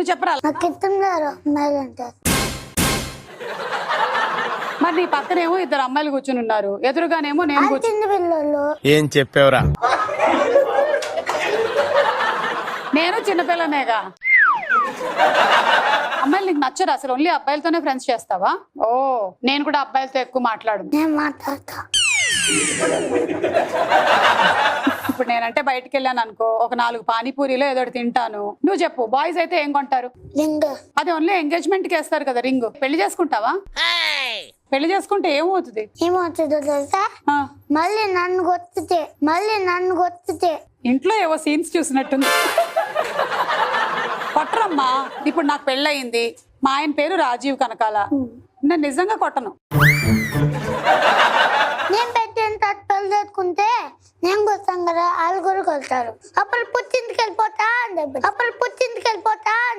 నువ్వు చెప్పరా. నాకు ఇష్టం లేదు అమ్మాయిలంటే. మరి నీ పక్కనేమో ఇద్దరు అమ్మాయిలు కూర్చుని ఉన్నారు, ఎదురుగానేమో నేను కూర్చుని. చిన్న పిల్లలు. ఏం చెప్పావురా? నేను చిన్నపిల్లనేగా. అమ్మాయిలు నీకు నచ్చరు అసలు, ఓన్లీ అబ్బాయిలతోనే ఫ్రెండ్స్ చేస్తావా? ఓ, నేను కూడా అబ్బాయిలతో ఎక్కువ మాట్లాడు. నేను మాట్లాడతా. ఇప్పుడు నేనంటే బయటకు వెళ్ళాను అనుకో, ఒక 4 పానీపూరీలో ఏదో ఒకటి తింటాను. నువ్వు చెప్పు, బాయ్స్ అయితే ఏం కొంటారు? లింగ్. అది ఓన్లీ ఎంగేజ్మెంట్ కి వేస్తారు కదా రింగ్. పెళ్లి చేసుకుంటావా? పెళ్లి చేసుకుంటే ఏమవుతుంది? ఏమవుతుందో తెలుసా? ఆ, మళ్ళీ నన్ను కొత్తితే ఇంట్లో ఏవో సీన్స్ చూసినట్టుంది. కొట్టరమ్మా. ఇప్పుడు నాకు పెళ్ళయింది, మా ఆయన పేరు రాజీవ్ కనకాల, నేను నిజంగా కొట్టను. నేను పెట్టిన తట్టులు తెచ్చుకుంటే నేను కొత్తాం కదా, వాళ్ళు కూడా కొడతారు. అప్పుడు పుట్టింటికి వెళ్ళిపోతా